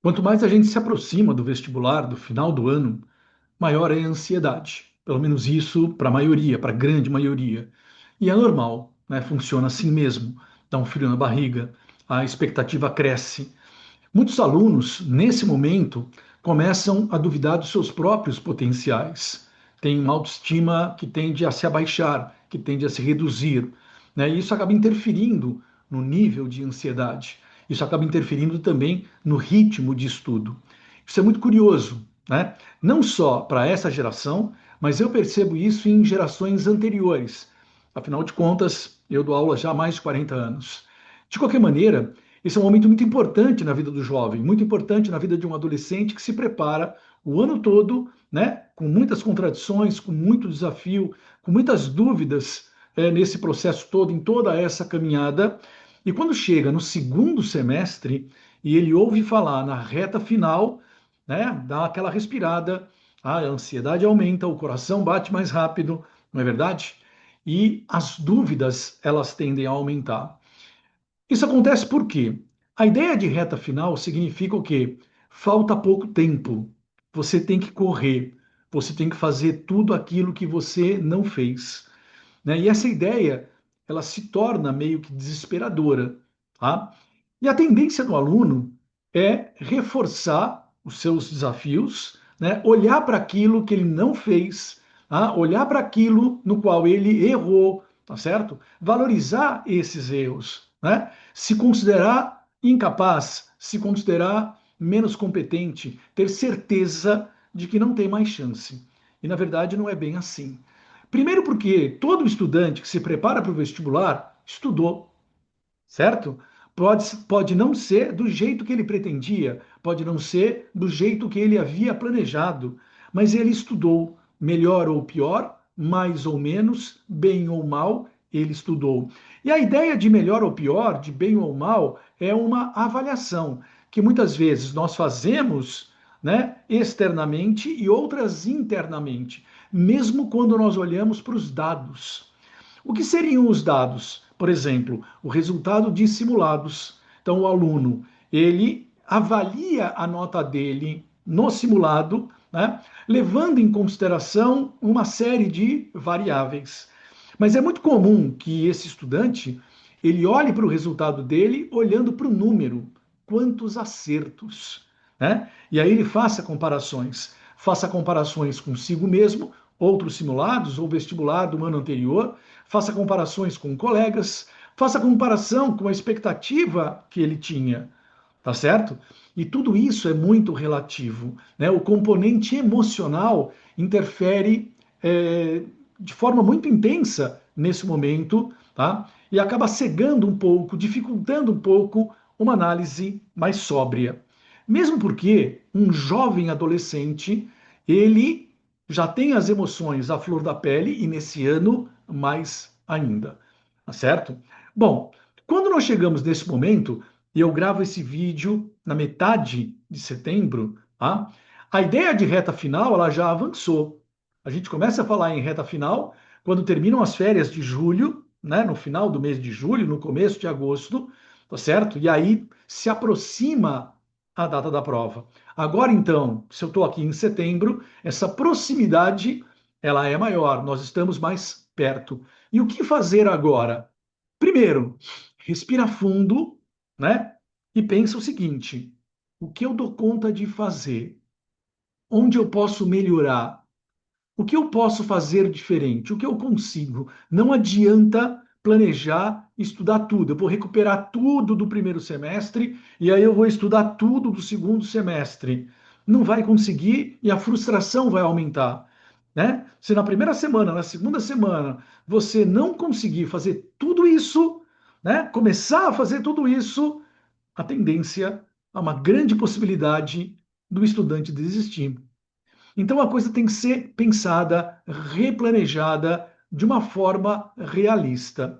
Quanto mais a gente se aproxima do vestibular, do final do ano, maior é a ansiedade. Pelo menos isso para a maioria, para a grande maioria. E é normal, né? Funciona assim mesmo. Dá um frio na barriga, a expectativa cresce. Muitos alunos, nesse momento, começam a duvidar dos seus próprios potenciais. Tem uma autoestima que tende a se abaixar, que tende a se reduzir, né? E isso acaba interferindo no nível de ansiedade. Isso acaba interferindo também no ritmo de estudo. Isso é muito curioso, né? Não só para essa geração, mas eu percebo isso em gerações anteriores. Afinal de contas, eu dou aula já há mais de 40 anos. De qualquer maneira, esse é um momento muito importante na vida do jovem, muito importante na vida de um adolescente que se prepara o ano todo, né, com muitas contradições, com muito desafio, com muitas dúvidas nesse processo todo, em toda essa caminhada. E quando chega no segundo semestre e ele ouve falar na reta final, né, dá aquela respirada, a ansiedade aumenta, o coração bate mais rápido, não é verdade? E as dúvidas elas tendem a aumentar. Isso acontece porque a ideia de reta final significa o quê? Falta pouco tempo. Você tem que correr. Você tem que fazer tudo aquilo que você não fez, né? E essa ideia, ela se torna meio que desesperadora, tá? E a tendência do aluno é reforçar os seus desafios, né? Olhar para aquilo que ele não fez, tá? Olhar para aquilo no qual ele errou, tá certo? Valorizar esses erros, né? Se considerar incapaz, se considerar menos competente, ter certeza de que não tem mais chance. E na verdade não é bem assim. Primeiro porque todo estudante que se prepara para o vestibular estudou, certo? Pode não ser do jeito que ele pretendia, pode não ser do jeito que ele havia planejado, mas ele estudou, melhor ou pior, mais ou menos, bem ou mal, ele estudou. E a ideia de melhor ou pior, de bem ou mal, é uma avaliação que muitas vezes nós fazemos, né, externamente e outras internamente, mesmo quando nós olhamos para os dados. O que seriam os dados? Por exemplo, o resultado de simulados. Então, o aluno, ele avalia a nota dele no simulado, né, levando em consideração uma série de variáveis. Mas é muito comum que esse estudante, ele olhe para o resultado dele olhando para o número, quantos acertos, né? E aí ele faça comparações consigo mesmo, outros simulados ou vestibular do ano anterior, faça comparações com colegas, faça comparação com a expectativa que ele tinha, tá certo? E tudo isso é muito relativo, né? O componente emocional interfere de forma muito intensa nesse momento, tá? E acaba cegando um pouco, dificultando um pouco uma análise mais sóbria. Mesmo porque um jovem adolescente, ele já tem as emoções à flor da pele e nesse ano mais ainda, tá certo? Bom, quando nós chegamos nesse momento, e eu gravo esse vídeo na metade de setembro, tá? A ideia de reta final ela já avançou. A gente começa a falar em reta final quando terminam as férias de julho, né? No final do mês de julho, no começo de agosto, tá certo? E aí se aproxima a data da prova. Agora, então, se eu estou aqui em setembro, essa proximidade ela é maior, nós estamos mais perto. E o que fazer agora? Primeiro, respira fundo, né? E pensa o seguinte: o que eu dou conta de fazer? Onde eu posso melhorar? O que eu posso fazer diferente? O que eu consigo? Não adianta planejar, estudar tudo. Eu vou recuperar tudo do primeiro semestre e aí eu vou estudar tudo do segundo semestre. Não vai conseguir e a frustração vai aumentar, né? Se na primeira semana, na segunda semana, você não conseguir fazer tudo isso, né? Começar a fazer tudo isso, a tendência a uma grande possibilidade do estudante desistir. Então a coisa tem que ser pensada, replanejada de uma forma realista.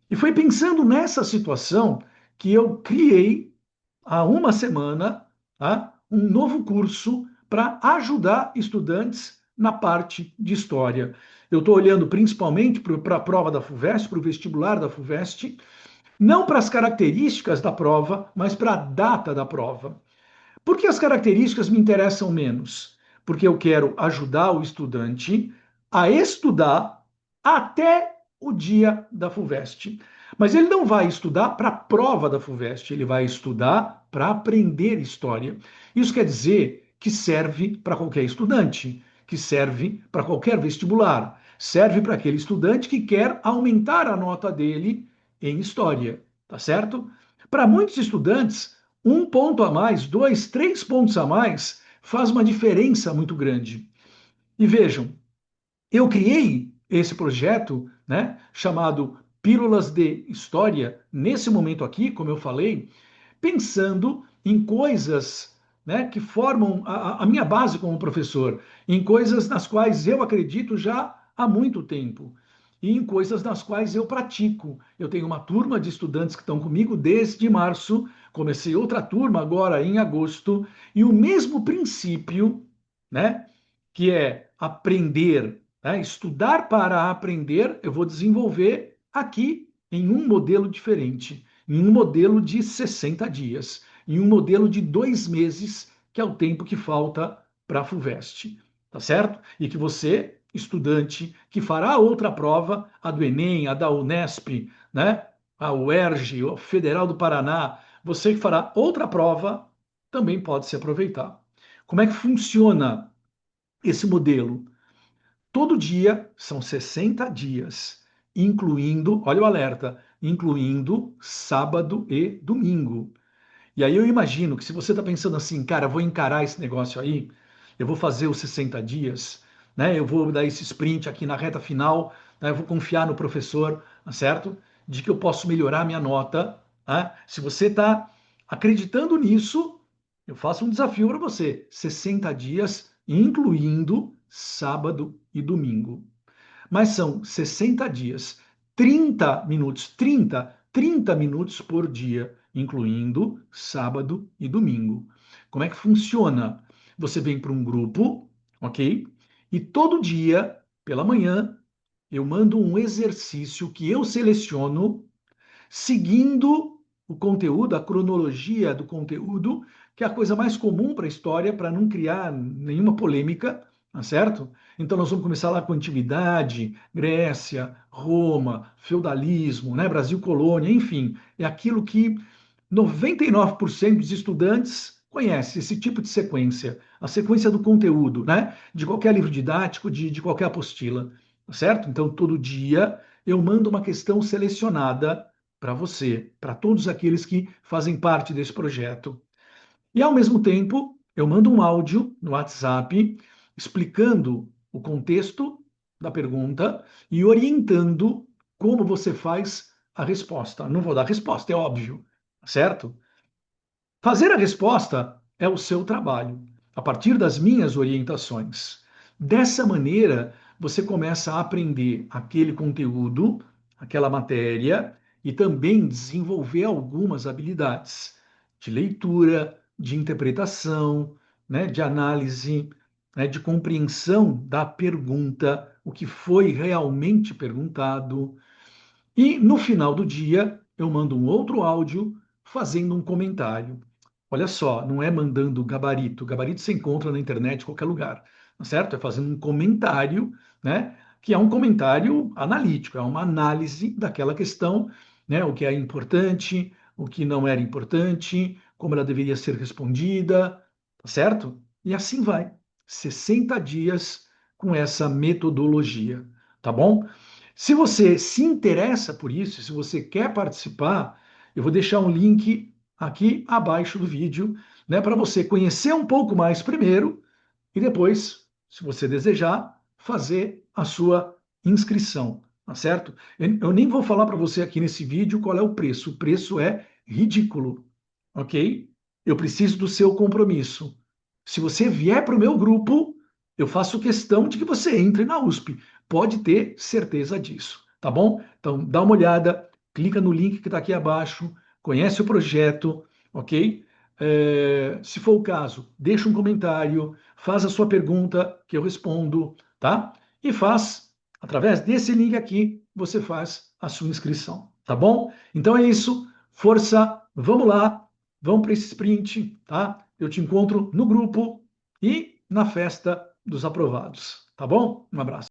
E foi pensando nessa situação que eu criei há uma semana, tá, um novo curso para ajudar estudantes na parte de história. Eu estou olhando principalmente para a prova da FUVEST, para o vestibular da FUVEST, não para as características da prova, mas para a data da prova. Por que as características me interessam menos? Porque eu quero ajudar o estudante a estudar até o dia da FUVEST. Mas ele não vai estudar para a prova da FUVEST, ele vai estudar para aprender história. Isso quer dizer que serve para qualquer estudante, que serve para qualquer vestibular, serve para aquele estudante que quer aumentar a nota dele em história, tá certo? Para muitos estudantes, um ponto a mais, dois, três pontos a mais, faz uma diferença muito grande. E vejam, eu criei esse projeto, né, chamado Pílulas de História, nesse momento aqui, como eu falei, pensando em coisas, né, que formam a minha base como professor, em coisas nas quais eu acredito já há muito tempo e em coisas nas quais eu pratico. Eu tenho uma turma de estudantes que estão comigo desde março, comecei outra turma agora em agosto, e o mesmo princípio, né, que é aprender, né, estudar para aprender, eu vou desenvolver aqui em um modelo diferente, em um modelo de 60 dias, em um modelo de 2 meses, que é o tempo que falta para a FUVEST, tá certo? E que você, estudante, que fará outra prova, a do Enem, a da Unesp, né? A UERJ, o Federal do Paraná, você que fará outra prova, também pode se aproveitar. Como é que funciona esse modelo? Todo dia são 60 dias, incluindo, olha o alerta, incluindo sábado e domingo. E aí eu imagino que se você está pensando assim, cara, vou encarar esse negócio aí, eu vou fazer os 60 dias, né? Eu vou dar esse sprint aqui na reta final, né? Eu vou confiar no professor, tá certo? De que eu posso melhorar a minha nota, tá? Se você está acreditando nisso, eu faço um desafio para você: 60 dias, incluindo sábado e domingo. Mas são 60 dias, 30 minutos, 30 minutos por dia, incluindo sábado e domingo. Como é que funciona? Você vem para um grupo, ok? E todo dia, pela manhã, eu mando um exercício que eu seleciono seguindo o conteúdo, a cronologia do conteúdo, que é a coisa mais comum para a história, para não criar nenhuma polêmica, tá certo? Então nós vamos começar lá com antiguidade, Grécia, Roma, feudalismo, né, Brasil colônia, enfim, é aquilo que 99% dos estudantes conhece esse tipo de sequência, a sequência do conteúdo, né? De qualquer livro didático, de qualquer apostila, certo? Então, todo dia eu mando uma questão selecionada para você, para todos aqueles que fazem parte desse projeto. E, ao mesmo tempo, eu mando um áudio no WhatsApp explicando o contexto da pergunta e orientando como você faz a resposta. Não vou dar resposta, é óbvio, certo? Fazer a resposta é o seu trabalho, a partir das minhas orientações. Dessa maneira, você começa a aprender aquele conteúdo, aquela matéria, e também desenvolver algumas habilidades de leitura, de interpretação, né, de análise, né, de compreensão da pergunta, o que foi realmente perguntado. E no final do dia, eu mando um outro áudio fazendo um comentário. Olha só, não é mandando gabarito. Gabarito você encontra na internet, em qualquer lugar, tá certo? É fazendo um comentário, né? Que é um comentário analítico, é uma análise daquela questão, né? O que é importante, o que não era importante, como ela deveria ser respondida, tá certo? E assim vai. 60 dias com essa metodologia, tá bom? Se você se interessa por isso, se você quer participar, eu vou deixar um link aqui abaixo do vídeo, né, para você conhecer um pouco mais primeiro e depois, se você desejar, fazer a sua inscrição, tá certo? Eu nem vou falar para você aqui nesse vídeo qual é o preço. O preço é ridículo, ok? Eu preciso do seu compromisso. Se você vier para o meu grupo, eu faço questão de que você entre na USP. Pode ter certeza disso, tá bom? Então, dá uma olhada, clica no link que está aqui abaixo, conhece o projeto, ok? Se for o caso, deixa um comentário, faz a sua pergunta que eu respondo, tá? E faz, através desse link aqui, você faz a sua inscrição, tá bom? Então é isso, força, vamos lá, vamos para esse sprint, tá? eu te encontro no grupo e na festa dos aprovados, tá bom? Um abraço.